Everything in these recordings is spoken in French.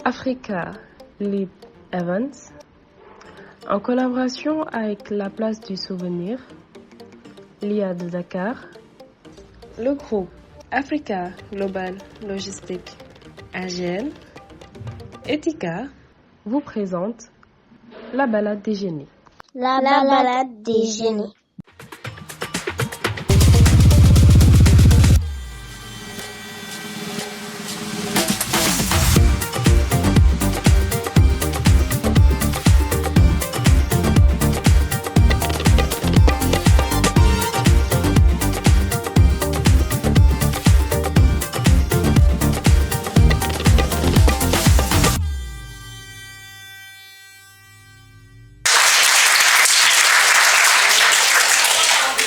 Africa Leap Events, en collaboration avec la Place du Souvenir, l'IA de Dakar, le groupe Africa Global Logistique AGL, Etika, vous présente la balade des génies. La balade des génies.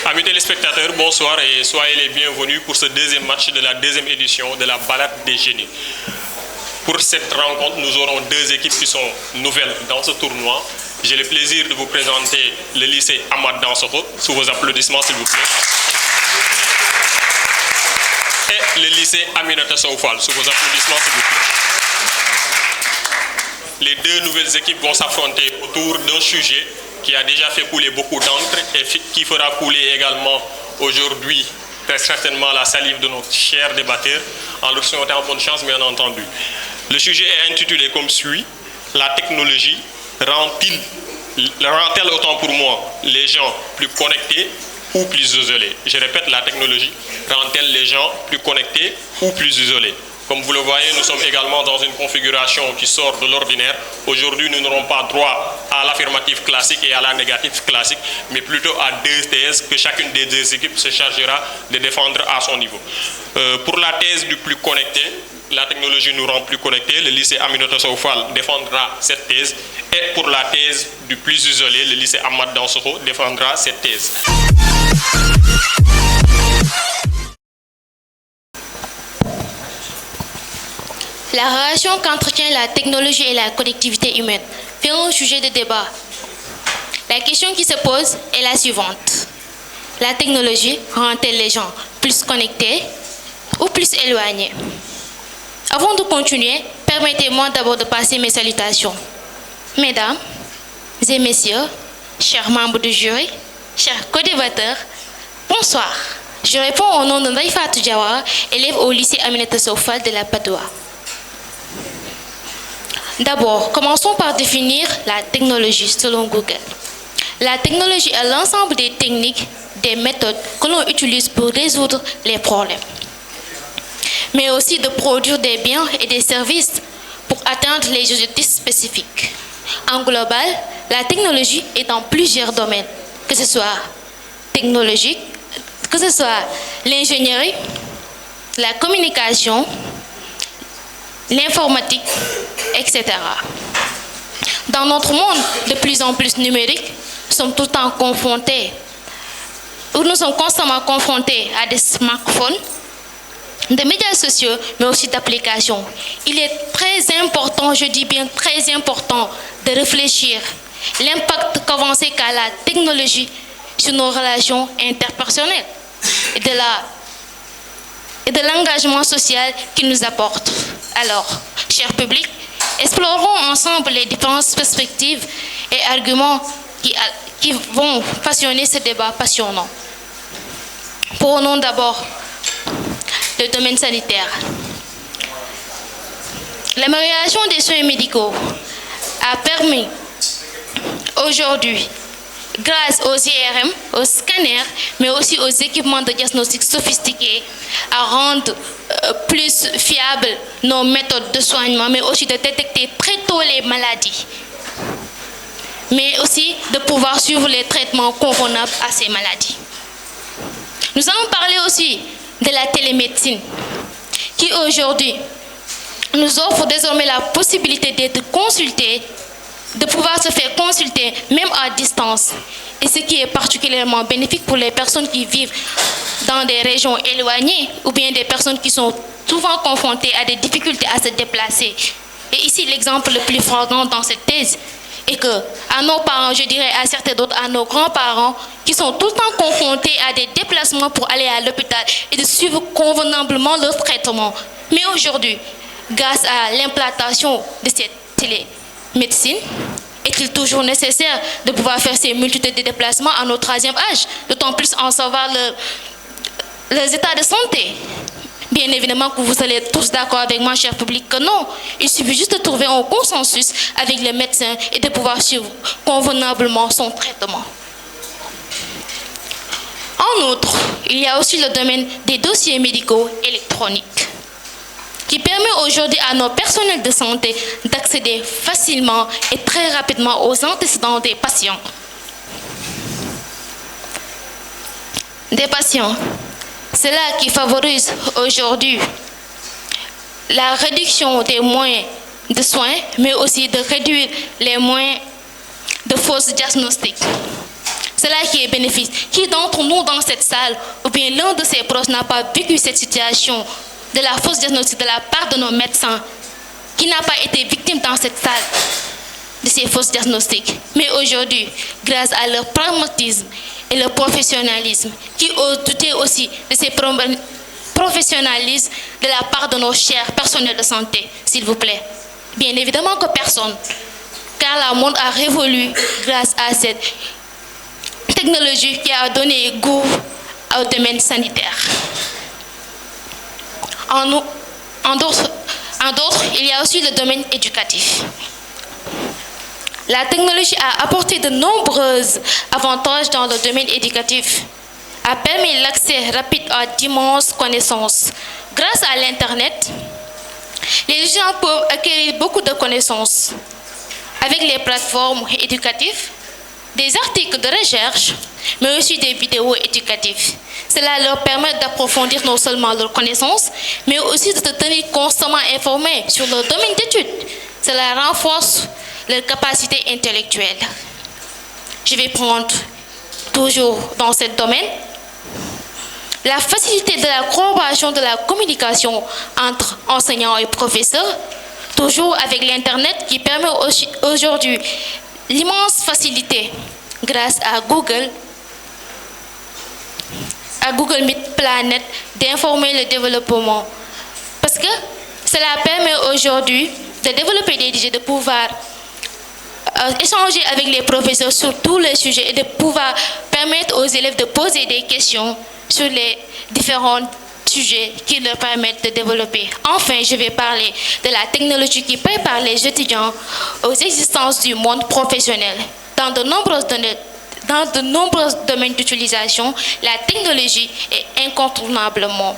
Amis téléspectateurs, bonsoir et soyez les bienvenus pour ce deuxième match de la deuxième édition de la balade des génies. Pour cette rencontre, nous aurons deux équipes qui sont nouvelles dans ce tournoi. J'ai le plaisir de vous présenter le lycée Ahmad Dansokho, sous vos applaudissements s'il vous plaît. Et le lycée Aminata Sow Fall, sous vos applaudissements s'il vous plaît. Les deux nouvelles équipes vont s'affronter autour d'un sujet qui a déjà fait couler beaucoup d'encre et qui fera couler également aujourd'hui très certainement la salive de notre cher débatteur, en leur souhaitant bonne chance bien entendu. Le sujet est intitulé comme suit: la technologie rend-elle autant pour moi les gens plus connectés ou plus isolés? Je répète, la technologie rend-elle les gens plus connectés ou plus isolés? Comme vous le voyez, nous sommes également dans une configuration qui sort de l'ordinaire. Aujourd'hui, nous n'aurons pas droit à l'affirmatif classique et à la négative classique, mais plutôt à deux thèses que chacune des deux équipes se chargera de défendre à son niveau. Pour la thèse du plus connecté, la technologie nous rend plus connectés, le lycée Aminata Sow Fall défendra cette thèse. Et pour la thèse du plus isolé, le lycée Ahmad Dansokho défendra cette thèse. La relation qu'entretient la technologie et la connectivité humaine fait un sujet de débat. La question qui se pose est la suivante. La technologie rend-elle les gens plus connectés ou plus éloignés? Avant de continuer, permettez-moi d'abord de passer mes salutations. Mesdames et messieurs, chers membres du jury, chers co-débatteurs, bonsoir. Je réponds au nom de Naïfatou Diawara, élève au lycée Aminata Sow Fall de la Padoua. D'abord, commençons par définir la technologie selon Google. La technologie est l'ensemble des techniques, des méthodes que l'on utilise pour résoudre les problèmes, mais aussi de produire des biens et des services pour atteindre les objectifs spécifiques. En global, la technologie est dans plusieurs domaines, que ce soit technologique, que ce soit l'ingénierie, la communication, l'informatique, etc. Dans notre monde de plus en plus numérique, nous sommes tout le temps confrontés, ou nous sommes constamment confrontés à des smartphones, des médias sociaux, mais aussi d'applications. Il est très important, je dis bien très important, de réfléchir l'impact qu'avancé qu'a la technologie sur nos relations interpersonnelles et de l'engagement social qu'il nous apporte. Alors, cher public, explorons ensemble les différentes perspectives et arguments qui vont passionner ce débat passionnant. Prenons d'abord le domaine sanitaire. L'amélioration des soins médicaux a permis aujourd'hui, grâce aux IRM, aux scanners, mais aussi aux équipements de diagnostic sophistiqués, à rendre plus fiables nos méthodes de soignement, mais aussi de détecter très tôt les maladies, mais aussi de pouvoir suivre les traitements convenables à ces maladies. Nous allons parler aussi de la télémédecine, qui aujourd'hui nous offre désormais la possibilité d'être consultés, de pouvoir se faire consulter même à distance, et ce qui est particulièrement bénéfique pour les personnes qui vivent dans des régions éloignées ou bien des personnes qui sont souvent confrontées à des difficultés à se déplacer. Et ici, l'exemple le plus flagrant dans cette thèse est que à nos parents, je dirais à certains d'autres, à nos grands-parents, qui sont tout le temps confrontés à des déplacements pour aller à l'hôpital et de suivre convenablement leur traitement. Mais aujourd'hui, grâce à l'implantation de cette télémédecine? Est-il toujours nécessaire de pouvoir faire ces multitudes de déplacements à notre troisième âge, d'autant plus en savoir leurs états de santé? Bien évidemment que vous allez tous d'accord avec moi, cher public, que non. Il suffit juste de trouver un consensus avec les médecins et de pouvoir suivre convenablement son traitement. En outre, il y a aussi le domaine des dossiers médicaux électroniques, qui permet aujourd'hui à nos personnels de santé d'accéder facilement et très rapidement aux antécédents des patients. C'est là qui favorise aujourd'hui la réduction des moyens de soins, mais aussi de réduire les moyens de fausses diagnostics. C'est là qui est bénéfique. Qui d'entre nous dans cette salle, ou bien l'un de ses proches n'a pas vécu cette situation de la fausse diagnostic de la part de nos médecins, qui n'a pas été victime dans cette salle de ces fausses diagnostics? Mais aujourd'hui, grâce à leur pragmatisme et leur professionnalisme, qui osent douter aussi de ces professionnalisme de la part de nos chers personnels de santé, s'il vous plaît? Bien évidemment que personne, car le monde a révolu grâce à cette technologie qui a donné goût au domaine sanitaire. En d'autres, il y a aussi le domaine éducatif. La technologie a apporté de nombreux avantages dans le domaine éducatif, a permis l'accès rapide à d'immenses connaissances. Grâce à l'Internet, les étudiants peuvent acquérir beaucoup de connaissances avec les plateformes éducatives, des articles de recherche, mais aussi des vidéos éducatives. Cela leur permet d'approfondir non seulement leurs connaissances, mais aussi de se tenir constamment informés sur leur domaine d'études. Cela renforce leur capacité intellectuelle. Je vais prendre toujours dans ce domaine la facilité de la collaboration de la communication entre enseignants et professeurs, toujours avec l'Internet qui permet aujourd'hui l'immense facilité grâce à Google Meet Planet d'informer le développement. Parce que cela permet aujourd'hui de développer des idées, de pouvoir échanger avec les professeurs sur tous les sujets et de pouvoir permettre aux élèves de poser des questions sur les différents sujets qui leur permettent de développer. Enfin, je vais parler de la technologie qui prépare les étudiants aux existences du monde professionnel. Dans de nombreux domaines d'utilisation, la technologie est incontournablement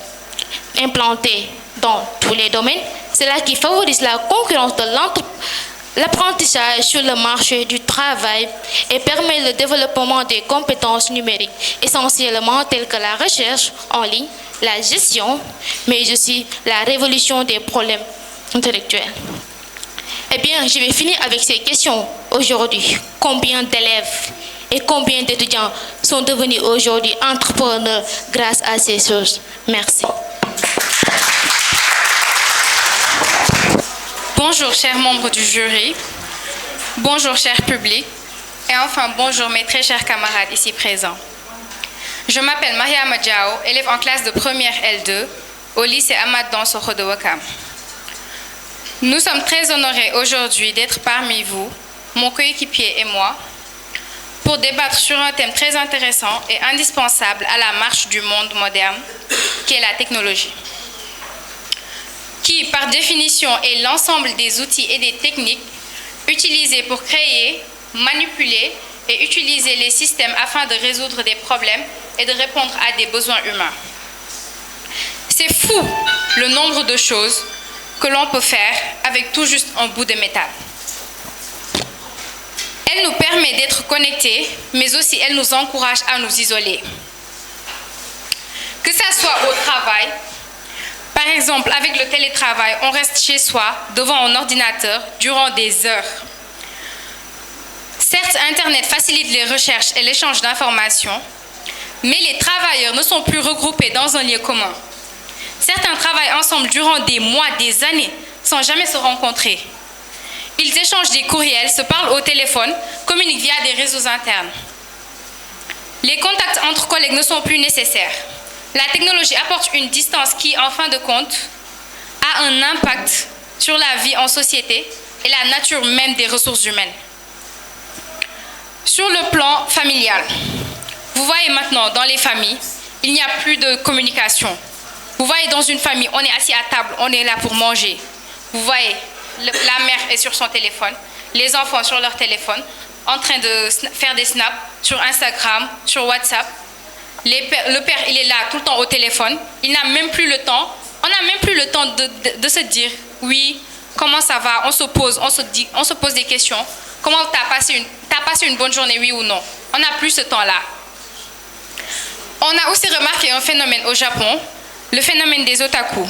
implantée dans tous les domaines. C'est là qui favorise la concurrence de l'apprentissage sur le marché du travail et permet le développement des compétences numériques, essentiellement telles que la recherche en ligne, la gestion, mais aussi la résolution des problèmes intellectuels. Eh bien, je vais finir avec ces questions aujourd'hui. Combien d'élèves et combien d'étudiants sont devenus aujourd'hui entrepreneurs grâce à ces choses? Merci. Bonjour, chers membres du jury. Bonjour, cher public. Et enfin, bonjour, mes très chers camarades ici présents. Je m'appelle Mariama Diao, élève en classe de première L2 au lycée Ahmad Dansokho de Ouakam. Nous sommes très honorés aujourd'hui d'être parmi vous, mon coéquipier et moi, pour débattre sur un thème très intéressant et indispensable à la marche du monde moderne, qui est la technologie, qui, par définition, est l'ensemble des outils et des techniques utilisés pour créer, manipuler et utiliser les systèmes afin de résoudre des problèmes et de répondre à des besoins humains. C'est fou le nombre de choses que l'on peut faire avec tout juste un bout de métal. Elle nous permet d'être connectés, mais aussi elle nous encourage à nous isoler. Que ça soit au travail, par exemple avec le télétravail, on reste chez soi devant un ordinateur durant des heures. Certes, Internet facilite les recherches et l'échange d'informations, mais les travailleurs ne sont plus regroupés dans un lieu commun. Certains travaillent ensemble durant des mois, des années, sans jamais se rencontrer. Ils échangent des courriels, se parlent au téléphone, communiquent via des réseaux internes. Les contacts entre collègues ne sont plus nécessaires. La technologie apporte une distance qui, en fin de compte, a un impact sur la vie en société et la nature même des ressources humaines. Sur le plan familial, vous voyez maintenant dans les familles, il n'y a plus de communication. Vous voyez dans une famille, on est assis à table, on est là pour manger. Vous voyez, la mère est sur son téléphone, les enfants sur leur téléphone, en train de faire des snaps sur Instagram, sur WhatsApp. Le père, il est là tout le temps au téléphone. Il n'a même plus le temps. On n'a même plus le temps de se dire, oui, comment ça va? On se pose des questions. Comment t'as passé une bonne journée, oui ou non? On n'a plus ce temps-là. On a aussi remarqué un phénomène au Japon, le phénomène des otaku.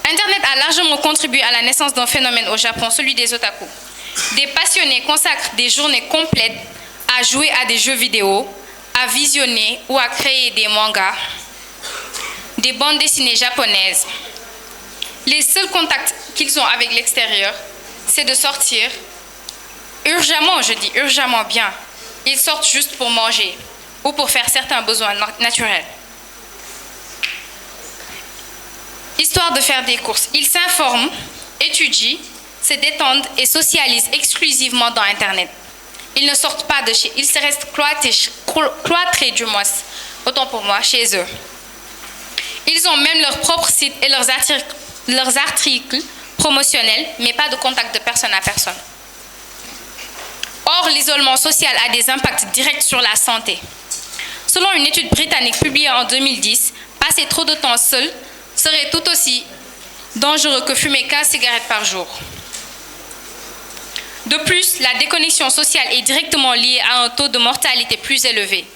Internet a largement contribué à la naissance d'un phénomène au Japon, celui des otaku. Des passionnés consacrent des journées complètes à jouer à des jeux vidéo, à visionner ou à créer des mangas, des bandes dessinées japonaises. Les seuls contacts qu'ils ont avec l'extérieur, c'est de sortir urgemment, je dis urgemment bien. Ils sortent juste pour manger ou pour faire certains besoins naturels. Histoire de faire des courses, ils s'informent, étudient, se détendent et socialisent exclusivement dans Internet. Ils ne sortent pas de chez eux, ils se restent cloîtrés du moins, autant pour moi, chez eux. Ils ont même leur propre site et leurs articles promotionnels, mais pas de contact de personne à personne. Or, l'isolement social a des impacts directs sur la santé. Selon une étude britannique publiée en 2010, passer trop de temps seul serait tout aussi dangereux que fumer 15 cigarettes par jour. De plus, la déconnexion sociale est directement liée à un taux de mortalité plus élevé.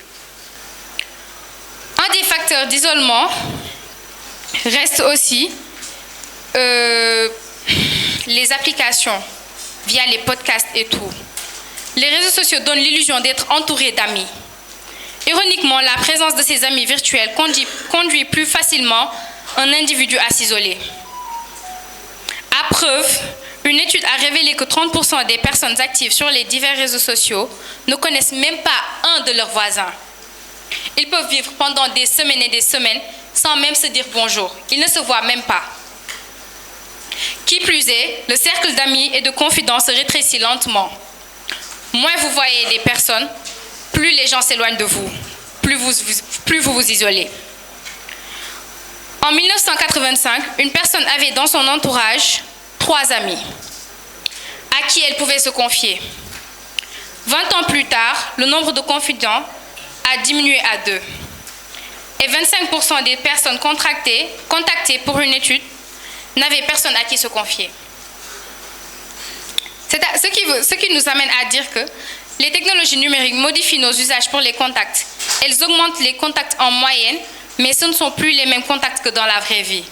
Un des facteurs d'isolement reste aussi les applications via les podcasts et tout. Les réseaux sociaux donnent l'illusion d'être entouré d'amis. Ironiquement, la présence de ces amis virtuels conduit plus facilement un individu à s'isoler. À preuve, une étude a révélé que 30% des personnes actives sur les divers réseaux sociaux ne connaissent même pas un de leurs voisins. Ils peuvent vivre pendant des semaines et des semaines sans même se dire bonjour. Ils ne se voient même pas. Qui plus est, le cercle d'amis et de confidence se rétrécit lentement. Moins vous voyez des personnes, plus les gens s'éloignent de vous, plus vous vous isolez. En 1985, une personne avait dans son entourage 3 amis à qui elle pouvait se confier. 20 ans plus tard, le nombre de confidents a diminué à 2. Et 25% des personnes contactées pour une étude n'avaient personne à qui se confier. Ce qui nous amène à dire que les technologies numériques modifient nos usages pour les contacts. Elles augmentent les contacts en moyenne, mais ce ne sont plus les mêmes contacts que dans la vraie vie.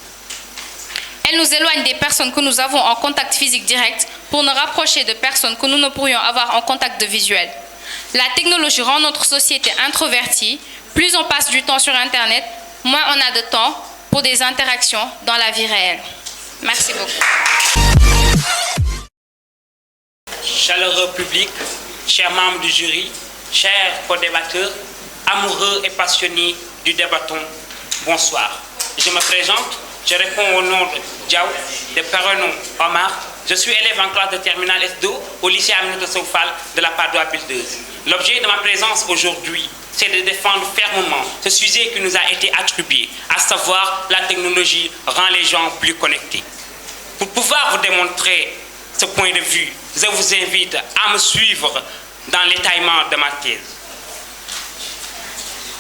Elles nous éloignent des personnes que nous avons en contact physique direct pour nous rapprocher de personnes que nous ne pourrions avoir en contact de visuel. La technologie rend notre société introvertie. Plus on passe du temps sur Internet, moins on a de temps pour des interactions dans la vie réelle. Merci beaucoup. Chaleureux public, chers membres du jury, chers co-débatteurs, amoureux et passionnés du débatton, bonsoir. Je me présente, je réponds au nom de Diaw, de Peronon Omar. Je suis élève en classe de terminale S2 au lycée Aminata Sow Fall de la Padoua Builders. L'objet de ma présence aujourd'hui, c'est de défendre fermement ce sujet qui nous a été attribué, à savoir la technologie rend les gens plus connectés. Pour pouvoir vous démontrer ce point de vue, je vous invite à me suivre dans l'étaillement de ma thèse.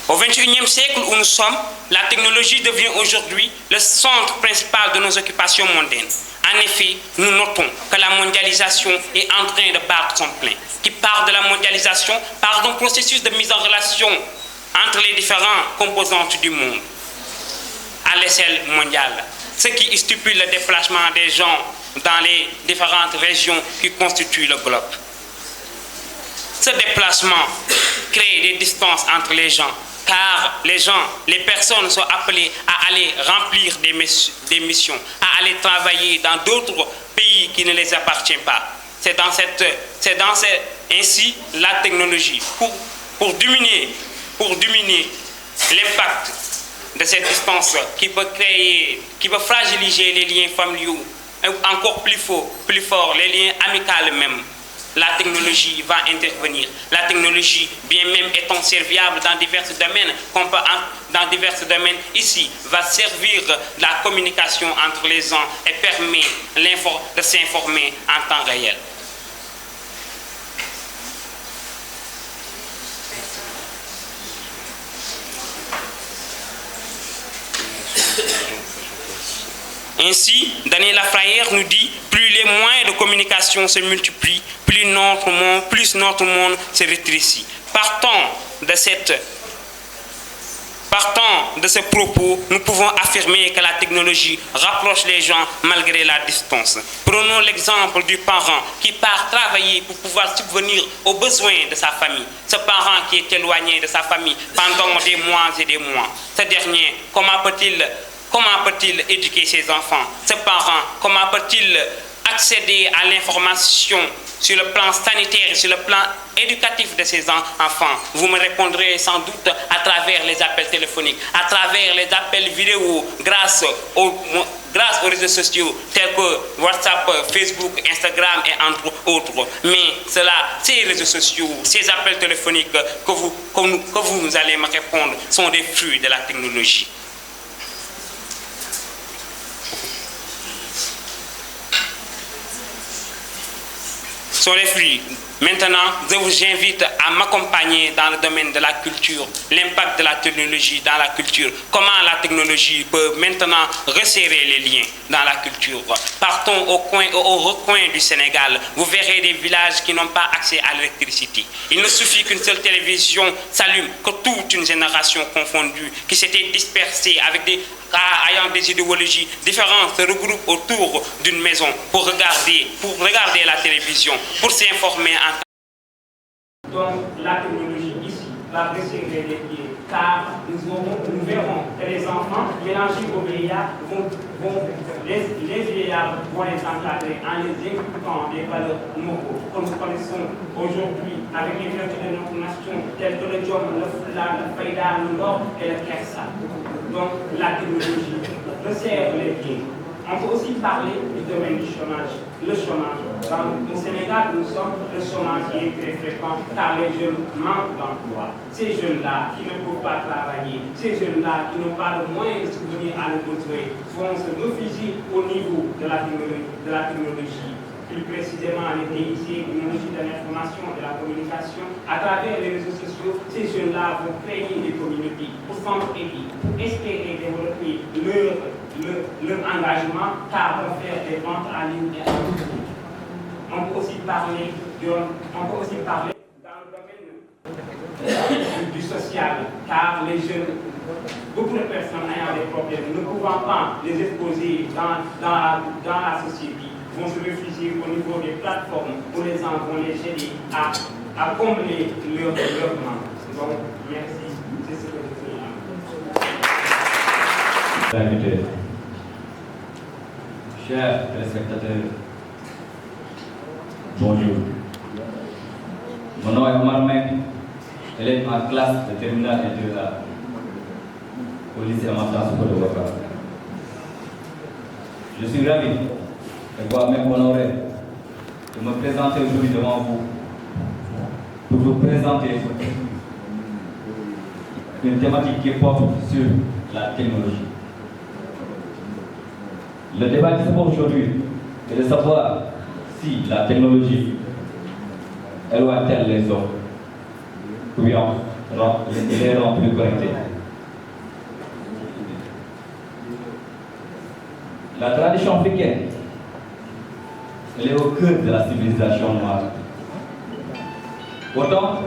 Au XXIe siècle où nous sommes, la technologie devient aujourd'hui le centre principal de nos occupations mondaines. En effet, nous notons que la mondialisation est en train de battre son plein. Qui part de la mondialisation par un processus de mise en relation entre les différentes composantes du monde à l'échelle mondiale, ce qui stipule le déplacement des gens dans les différentes régions qui constituent le globe. Ce déplacement crée des distances entre les gens, car les personnes sont appelées à aller remplir des missions, à aller travailler dans d'autres pays qui ne les appartiennent pas. C'est ainsi la technologie pour diminuer l'impact de cette distance qui peut fragiliser les liens familiaux encore plus fort, les liens amicaux même. La technologie va intervenir. La technologie, bien même étant serviable dans divers domaines, ici, va servir la communication entre les gens et permet de s'informer en temps réel. Ainsi, Daniel Lafrayère nous dit, plus les moyens de communication se multiplient, plus notre monde se rétrécit. Partant de ce propos, nous pouvons affirmer que la technologie rapproche les gens malgré la distance. Prenons l'exemple du parent qui part travailler pour pouvoir subvenir aux besoins de sa famille. Ce parent qui est éloigné de sa famille pendant des mois et des mois. Ce dernier, comment peut-il éduquer ses enfants? Ce parent, comment peut-il accéder à l'information sur le plan sanitaire, sur le plan éducatif de ses enfants? Vous me répondrez sans doute à travers les appels téléphoniques, à travers les appels vidéo, grâce aux réseaux sociaux tels que WhatsApp, Facebook, Instagram et entre autres. Mais ces réseaux sociaux, ces appels téléphoniques que vous allez me répondre sont des fruits de la technologie. Sont les fruits. Maintenant, je vous invite à m'accompagner dans le domaine de la culture, l'impact de la technologie dans la culture, comment la technologie peut maintenant resserrer les liens dans la culture. Partons au recoin du Sénégal, vous verrez des villages qui n'ont pas accès à l'électricité. Il ne suffit qu'une seule télévision s'allume, que toute une génération confondue, qui s'était dispersée ayant des idéologies différentes, se regroupent autour d'une maison pour regarder la télévision, pour s'informer en temps. Donc la technologie ici va resserrer les pieds, car nous verrons que les enfants mélangés au vieillard les vieillards vont les encadrer en les inculquant des valeurs moraux que nous connaissons aujourd'hui avec les vertus de notre nation telles que le job, le foulard, le faïda, le nord et le kersa. Donc la technologie resserre les pieds. On peut aussi parler du domaine du chômage. Le chômage. Au Sénégal, le chômage est très fréquent car les jeunes manquent d'emploi. Ces jeunes-là qui ne peuvent pas travailler, ces jeunes-là qui n'ont pas de moyens de subvenir à leurs besoins, vont se réfugier au niveau de la technologie. Plus précisément les TIC, technologies de l'information et de la communication, à travers les réseaux sociaux, ces jeunes-là vont créer des communautés pour s'entraider, pour espérer développer leur engagement, car vont faire des ventes en ligne et en ligne. On peut aussi parler dans le domaine du social, car les jeunes, beaucoup de personnes ayant des problèmes, ne pouvant pas les exposer dans la société, vont se réfugier au niveau des plateformes où les gens vont les aider à combler leur manque. Donc, merci. C'est ce que je veux dire. Chers téléspectateurs, bonjour. Mon nom est Omar Mek, élève en classe de terminale et 2A au lycée Amata Soko de Ouattara. Je suis ravi de voir même honoré de me présenter aujourd'hui devant vous pour vous présenter une thématique qui porte sur la technologie. Le débat qui se pose aujourd'hui est de savoir si la technologie éloigne-t-elle les hommes ou bien les rend plus connectés. La tradition africaine, elle est au cœur de la civilisation noire. Pourtant,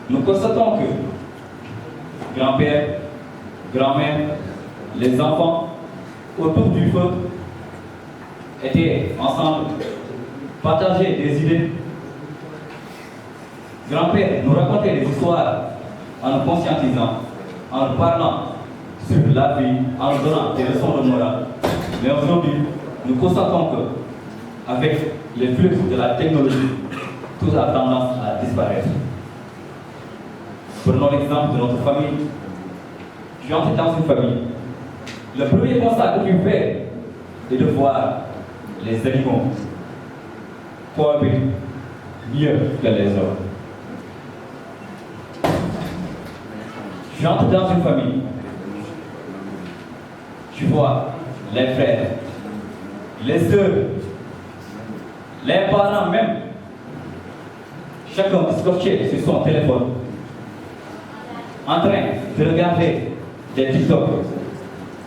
nous constatons que grand-père, grand-mère, les enfants autour du feu étaient ensemble, partageaient des idées. Grand-père nous racontait des histoires en nous conscientisant, en nous parlant sur la vie, en nous donnant des leçons de morale. Mais aujourd'hui, nous constatons qu'avec les flux de la technologie, tout a tendance à disparaître. Prenons l'exemple de notre famille. Tu entres dans une famille. Le premier constat que tu fais est de voir les animaux cohabitent mieux que les hommes. J'entre dans une famille. Tu vois les frères, les sœurs, les parents même. Chacun scotché sur son téléphone, en train de regarder des TikTok,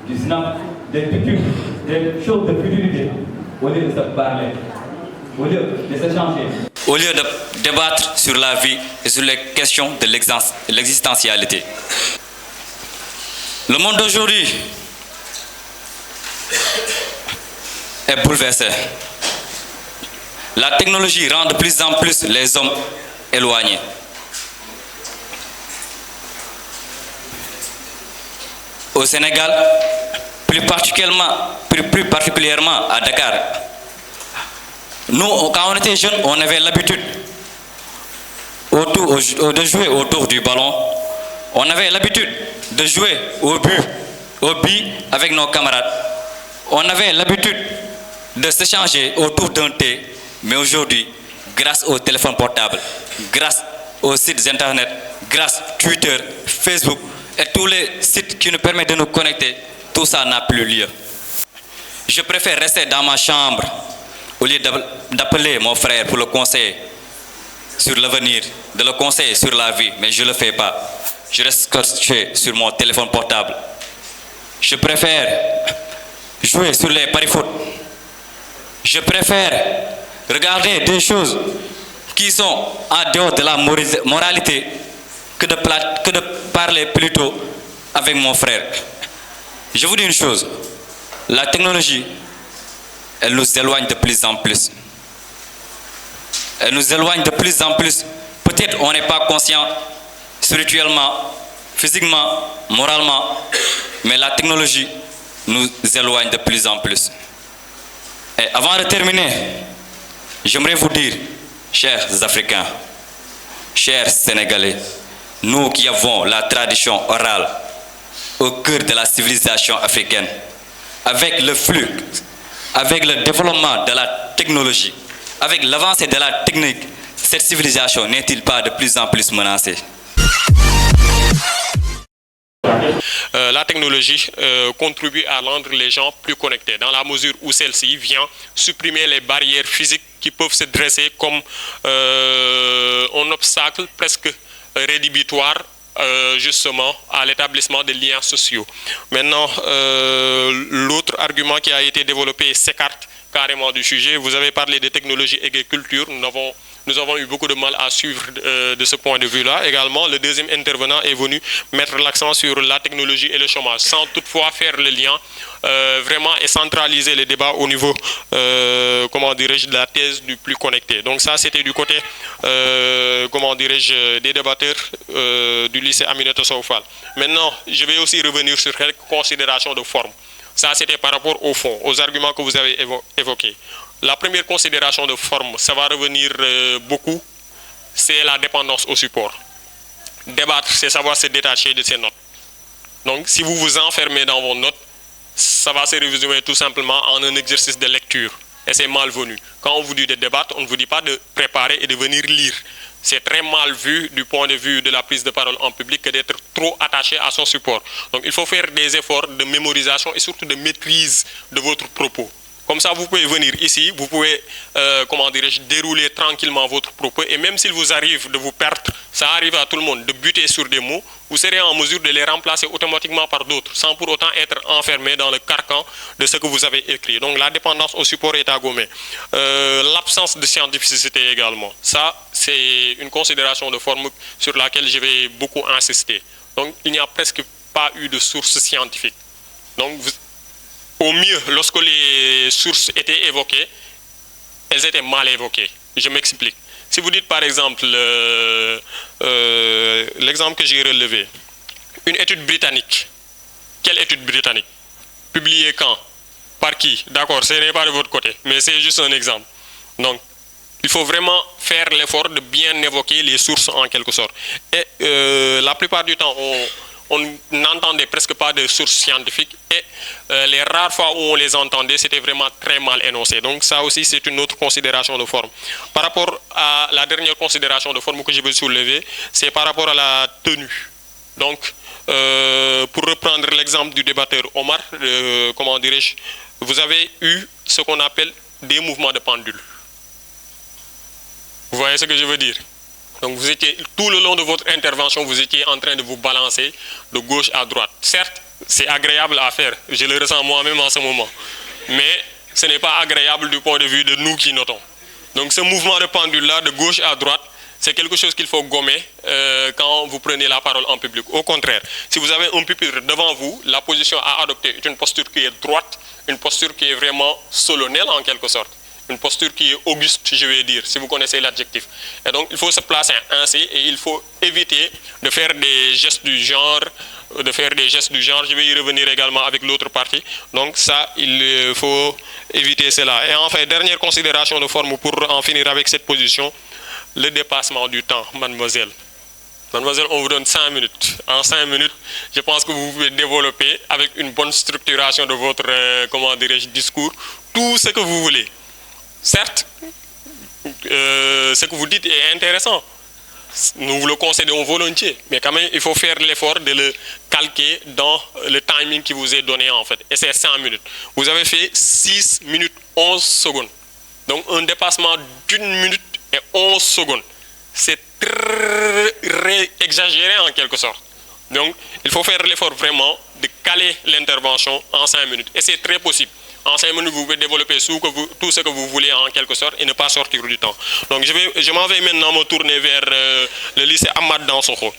du Snap, des YouTube, des choses de futilité, au lieu de se parler, au lieu de s'échanger. Au lieu de débattre sur la vie et sur les questions de l'existentialité. Le monde d'aujourd'hui est bouleversé. La technologie rend de plus en plus les hommes éloignés. Au Sénégal, plus particulièrement à Dakar, nous, quand on était jeunes, on avait l'habitude de jouer autour du ballon. On avait l'habitude de jouer au but avec nos camarades. On avait l'habitude de s'échanger autour d'un thé. Mais aujourd'hui, grâce au téléphone portable, grâce aux sites internet, grâce à Twitter, Facebook et tous les sites qui nous permettent de nous connecter, tout ça n'a plus lieu. Je préfère rester dans ma chambre au lieu d'appeler mon frère pour le conseiller sur l'avenir, de le conseiller sur la vie, mais je ne le fais pas. Je reste scotché sur mon téléphone portable. Je préfère jouer sur les paris-foot. Je préfère regarder des choses qui sont en dehors de la moralité que de parler plutôt avec mon frère. Je vous dis une chose, la technologie, elle nous éloigne de plus en plus. Elle nous éloigne de plus en plus. Peut-être on n'est pas conscient spirituellement, physiquement, moralement, mais la technologie nous éloigne de plus en plus. Et avant de terminer, j'aimerais vous dire, chers Africains, chers Sénégalais, nous qui avons la tradition orale au cœur de la civilisation africaine, avec le flux, avec le développement de la technologie, avec l'avancée de la technique, cette civilisation n'est-il pas de plus en plus menacée? La technologie contribue à rendre les gens plus connectés, dans la mesure où celle-ci vient supprimer les barrières physiques qui peuvent se dresser comme un obstacle presque rédhibitoire justement à l'établissement des liens sociaux. Maintenant, l'autre argument qui a été développé s'écarte carrément du sujet. Vous avez parlé des technologies et des cultures. Nous avons eu beaucoup de mal à suivre de ce point de vue-là. Également, le deuxième intervenant est venu mettre l'accent sur la technologie et le chômage, sans toutefois faire le lien vraiment et centraliser les débats au niveau, comment dirais-je, de la thèse du plus connecté. Donc ça, c'était du côté, comment dirais-je, des débatteurs du lycée Aminata Sow Fall. Maintenant, je vais aussi revenir sur quelques considérations de forme. Ça, c'était par rapport au fond, aux arguments que vous avez évoqués. La première considération de forme, ça va revenir beaucoup, c'est la dépendance au support. Débattre, c'est savoir se détacher de ses notes. Donc, si vous vous enfermez dans vos notes, ça va se résumer tout simplement en un exercice de lecture. Et c'est malvenu. Quand on vous dit de débattre, on ne vous dit pas de préparer et de venir lire. C'est très mal vu du point de vue de la prise de parole en public que d'être trop attaché à son support. Donc il faut faire des efforts de mémorisation et surtout de maîtrise de votre propos. Comme ça, vous pouvez venir ici, vous pouvez, comment dirais-je, dérouler tranquillement votre propos. Et même s'il vous arrive de vous perdre, ça arrive à tout le monde, de buter sur des mots, vous serez en mesure de les remplacer automatiquement par d'autres, sans pour autant être enfermé dans le carcan de ce que vous avez écrit. Donc la dépendance au support est à gommer. L'absence de scientificité également. Ça, c'est une considération de forme sur laquelle je vais beaucoup insister. Donc il n'y a presque pas eu de sources scientifiques. Donc au mieux, lorsque les sources étaient évoquées, elles étaient mal évoquées. Je m'explique. Si vous dites par exemple, l'exemple que j'ai relevé, une étude britannique. Quelle étude britannique? Publiée quand? Par qui? D'accord, ce n'est pas de votre côté, mais c'est juste un exemple. Donc, il faut vraiment faire l'effort de bien évoquer les sources en quelque sorte. Et la plupart du temps, on n'entendait presque pas de sources scientifiques et les rares fois où on les entendait, c'était vraiment très mal énoncé. Donc ça aussi, c'est une autre considération de forme. Par rapport à la dernière considération de forme que je veux soulever, c'est par rapport à la tenue. Donc, pour reprendre l'exemple du débatteur Omar, comment dirais-je, vous avez eu ce qu'on appelle des mouvements de pendule. Vous voyez ce que je veux dire? Donc vous étiez, tout le long de votre intervention, vous étiez en train de vous balancer de gauche à droite. Certes, c'est agréable à faire, je le ressens moi-même en ce moment, mais ce n'est pas agréable du point de vue de nous qui notons. Donc ce mouvement de pendule-là, de gauche à droite, c'est quelque chose qu'il faut gommer quand vous prenez la parole en public. Au contraire, si vous avez un pupitre devant vous, la position à adopter est une posture qui est droite, une posture qui est vraiment solennelle en quelque sorte. Une posture qui est auguste, je vais dire, si vous connaissez l'adjectif. Et donc, il faut se placer ainsi et il faut éviter de faire des gestes du genre, Je vais y revenir également avec l'autre partie. Donc, ça, il faut éviter cela. Et enfin, dernière considération de forme pour en finir avec cette position, le dépassement du temps, mademoiselle. Mademoiselle, on vous donne 5 minutes. En 5 minutes, je pense que vous pouvez développer avec une bonne structuration de votre, discours, tout ce que vous voulez. Certes, ce que vous dites est intéressant. Nous vous le concédons volontiers. Mais quand même, il faut faire l'effort de le calquer dans le timing qui vous est donné en fait. Et c'est 5 minutes. Vous avez fait 6 minutes 11 secondes. Donc un dépassement d'1 minute et 11 secondes. C'est très exagéré en quelque sorte. Donc il faut faire l'effort vraiment de caler l'intervention en 5 minutes. Et c'est très possible. En 5 minutes, vous pouvez développer tout ce que vous voulez en quelque sorte et ne pas sortir du temps. Donc je m'en vais maintenant me tourner vers le lycée Ahmad Dansokho.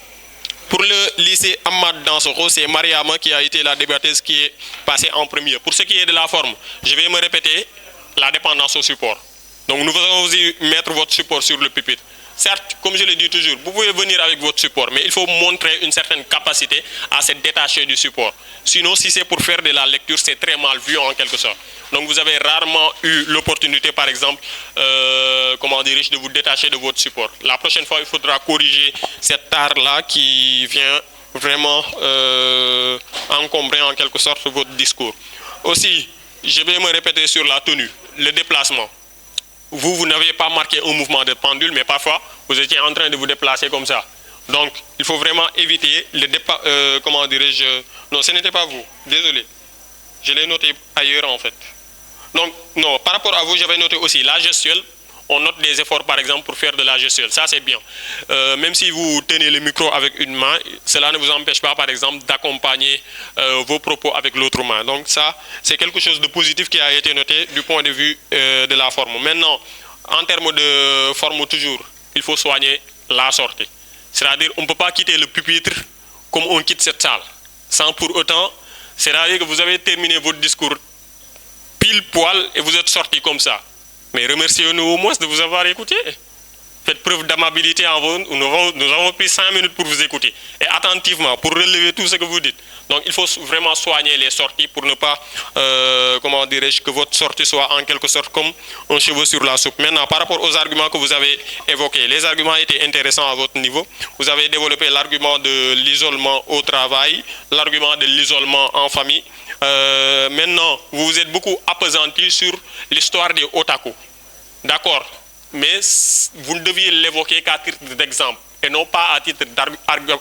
Pour le lycée Ahmad Dansokho, c'est Mariama qui a été la débatteuse qui est passée en premier. Pour ce qui est de la forme, je vais me répéter la dépendance au support. Donc nous allons aussi mettre votre support sur le pupitre. Certes, comme je le dis toujours, vous pouvez venir avec votre support, mais il faut montrer une certaine capacité à se détacher du support. Sinon, si c'est pour faire de la lecture, c'est très mal vu en quelque sorte. Donc vous avez rarement eu l'opportunité, par exemple, de vous détacher de votre support. La prochaine fois, il faudra corriger cet art-là qui vient vraiment encombrer en quelque sorte votre discours. Aussi, je vais me répéter sur la tenue, le déplacement. Vous n'avez pas marqué un mouvement de pendule, mais parfois, vous étiez en train de vous déplacer comme ça. Donc, il faut vraiment éviter le départ. Non, ce n'était pas vous. Désolé. Je l'ai noté ailleurs, en fait. Donc, non, par rapport à vous, j'avais noté aussi la gestuelle. On note des efforts, par exemple, pour faire de la gestuelle. Ça, c'est bien. Même si vous tenez le micro avec une main, cela ne vous empêche pas, par exemple, d'accompagner vos propos avec l'autre main. Donc, ça, c'est quelque chose de positif qui a été noté du point de vue de la forme. Maintenant, en termes de forme, toujours, il faut soigner la sortie. C'est-à-dire, on ne peut pas quitter le pupitre comme on quitte cette salle. Sans pour autant, c'est-à-dire que vous avez terminé votre discours pile poil et vous êtes sorti comme ça. Mais remerciez-nous au moins de vous avoir écouté. Faites preuve d'amabilité en vous. Nous avons pris 5 minutes pour vous écouter. Et attentivement, pour relever tout ce que vous dites. Donc il faut vraiment soigner les sorties pour ne pas, que votre sortie soit en quelque sorte comme un cheveu sur la soupe. Maintenant, par rapport aux arguments que vous avez évoqués, les arguments étaient intéressants à votre niveau. Vous avez développé l'argument de l'isolement au travail, l'argument de l'isolement en famille. Maintenant, vous vous êtes beaucoup appesanti sur l'histoire des otaku. D'accord, mais vous ne deviez l'évoquer qu'à titre d'exemple et non pas à titre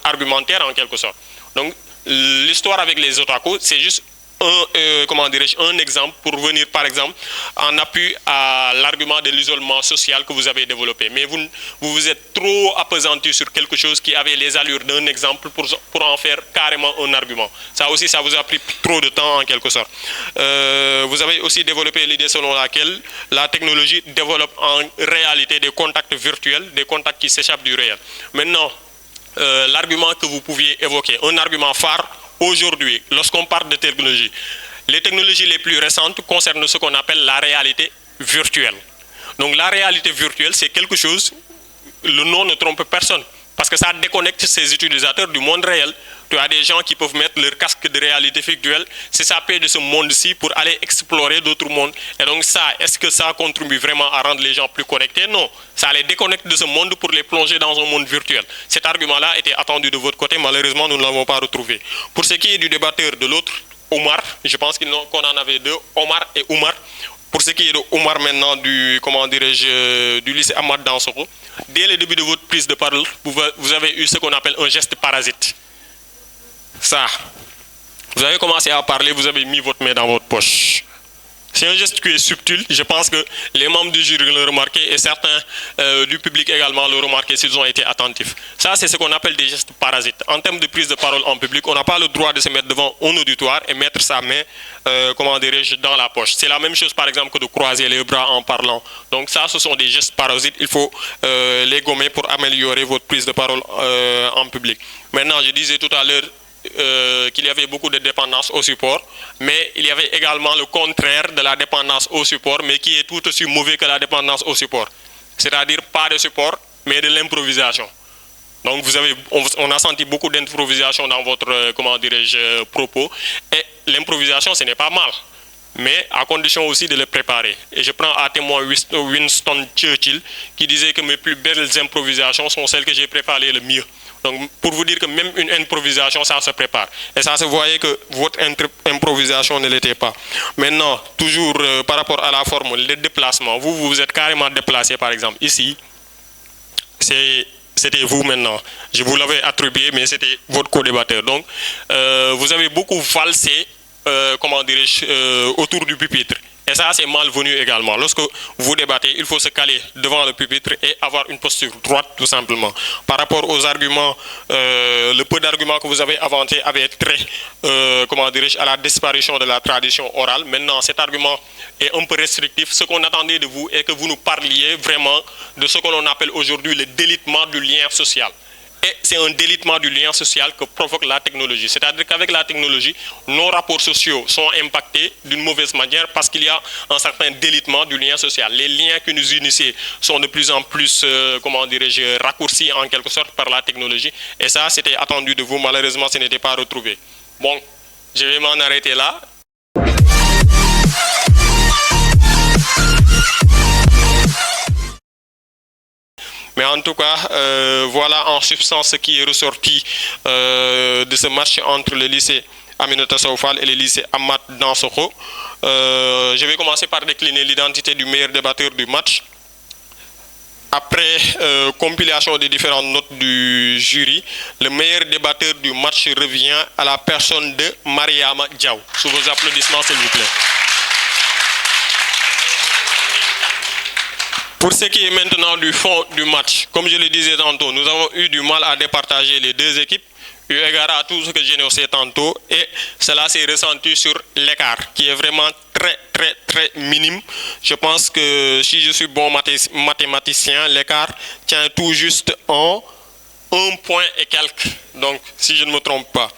argumentaire en quelque sorte. Donc, l'histoire avec les otaku, c'est juste un exemple pour venir, par exemple, en appui à l'argument de l'isolement social que vous avez développé. Mais vous vous êtes trop appesanti sur quelque chose qui avait les allures d'un exemple pour en faire carrément un argument. Ça aussi, ça vous a pris trop de temps en quelque sorte. Vous avez aussi développé l'idée selon laquelle la technologie développe en réalité des contacts virtuels, des contacts qui s'échappent du réel. Maintenant, l'argument que vous pouviez évoquer, un argument phare, aujourd'hui, lorsqu'on parle de technologie, les technologies les plus récentes concernent ce qu'on appelle la réalité virtuelle. Donc la réalité virtuelle, c'est quelque chose, le nom ne trompe personne, Parce que ça déconnecte ces utilisateurs du monde réel. Tu as des gens qui peuvent mettre leur casque de réalité virtuelle, s'échapper de ce monde-ci pour aller explorer d'autres mondes. Et donc ça, est-ce que ça contribue vraiment à rendre les gens plus connectés? Non. Ça les déconnecte de ce monde pour les plonger dans un monde virtuel. Cet argument-là était attendu de votre côté. Malheureusement, nous ne l'avons pas retrouvé. Pour ce qui est du débatteur de l'autre, Omar, je pense qu'on en avait deux, Omar et Oumar. Pour ce qui est de Omar maintenant du, comment dirais-je, du lycée Ahmad Dansokho, dès le début de votre prise de parole, vous avez eu ce qu'on appelle un geste parasite. Ça, vous avez commencé à parler, vous avez mis votre main dans votre poche. C'est un geste qui est subtil. Je pense que les membres du jury l'ont remarqué et certains du public également l'ont remarqué s'ils ont été attentifs. Ça, c'est ce qu'on appelle des gestes parasites. En termes de prise de parole en public, on n'a pas le droit de se mettre devant un auditoire et mettre sa main, comment dirais-je, dans la poche. C'est la même chose, par exemple, que de croiser les bras en parlant. Donc ça, ce sont des gestes parasites. Il faut les gommer pour améliorer votre prise de parole en public. Maintenant, je disais tout à l'heure qu'il y avait beaucoup de dépendance au support, mais il y avait également le contraire de la dépendance au support, mais qui est tout aussi mauvais que la dépendance au support. C'est-à-dire pas de support, mais de l'improvisation. Donc on a senti beaucoup d'improvisation dans votre, comment dirais-je, propos, et l'improvisation, ce n'est pas mal, mais à condition aussi de le préparer. Et je prends à témoin Winston Churchill, qui disait que mes plus belles improvisations sont celles que j'ai préparées le mieux. Donc, pour vous dire que même une improvisation, ça se prépare. Et ça se voyait que votre improvisation ne l'était pas. Maintenant, toujours par rapport à la forme, le déplacement, vous êtes carrément déplacé, par exemple. Ici, c'était vous maintenant. Je vous l'avais attribué, mais c'était votre co-débatteur. Donc, vous avez beaucoup valsé, comment dirais-je, autour du pupitre. Et ça, c'est malvenu également. Lorsque vous débattez, il faut se caler devant le pupitre et avoir une posture droite, tout simplement. Par rapport aux arguments, le peu d'arguments que vous avez inventés avait trait, comment dirais-je, à la disparition de la tradition orale. Maintenant, cet argument est un peu restrictif. Ce qu'on attendait de vous est que vous nous parliez vraiment de ce que l'on appelle aujourd'hui le délitement du lien social. Et c'est un délitement du lien social que provoque la technologie. C'est-à-dire qu'avec la technologie, nos rapports sociaux sont impactés d'une mauvaise manière parce qu'il y a un certain délitement du lien social. Les liens que nous unissaient sont de plus en plus, comment dirais-je, raccourcis en quelque sorte par la technologie. Et ça, c'était attendu de vous. Malheureusement, ce n'était pas retrouvé. Bon, je vais m'en arrêter là. Mais en tout cas, voilà en substance ce qui est ressorti de ce match entre le lycée Aminata Sow Fall et le lycée Ahmad Dansokho. Je vais commencer par décliner l'identité du meilleur débatteur du match. Après compilation des différentes notes du jury, le meilleur débatteur du match revient à la personne de Mariama Diaw. Sous vos applaudissements, s'il vous plaît. Pour ce qui est maintenant du fond du match, comme je le disais tantôt, nous avons eu du mal à départager les deux équipes, eu égard à tout ce que j'ai énoncé tantôt, et cela s'est ressenti sur l'écart, qui est vraiment très minime. Je pense que si je suis bon mathématicien, l'écart tient tout juste en 1 point et quelques, donc si je ne me trompe pas.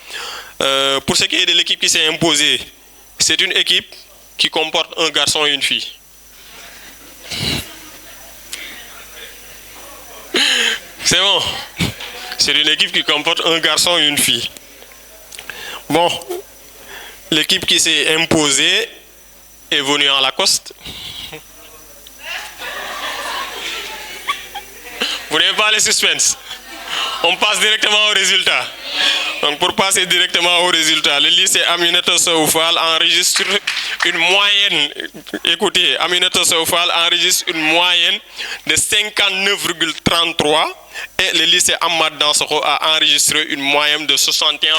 Pour ce qui est de l'équipe qui s'est imposée, c'est une équipe qui comporte un garçon et une fille. C'est bon. C'est une équipe qui comporte un garçon et une fille. Bon, l'équipe qui s'est imposée est venue en Lacoste. Vous n'avez pas les suspens. On passe directement au résultat. Donc pour passer directement au résultat, le lycée Aminata Sow Fall enregistre une moyenne, écoutez, Aminata Sow Fall enregistre une moyenne de 59,33 et le lycée Ahmad Dansokho a enregistré une moyenne de 61,66.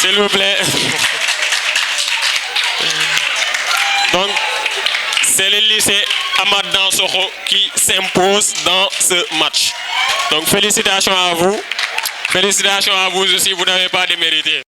S'il vous plaît. Donc, c'est le lycée Ahmad Dansokho qui s'impose dans ce match. Donc félicitations à vous. Félicitations à vous aussi, vous n'avez pas démérité.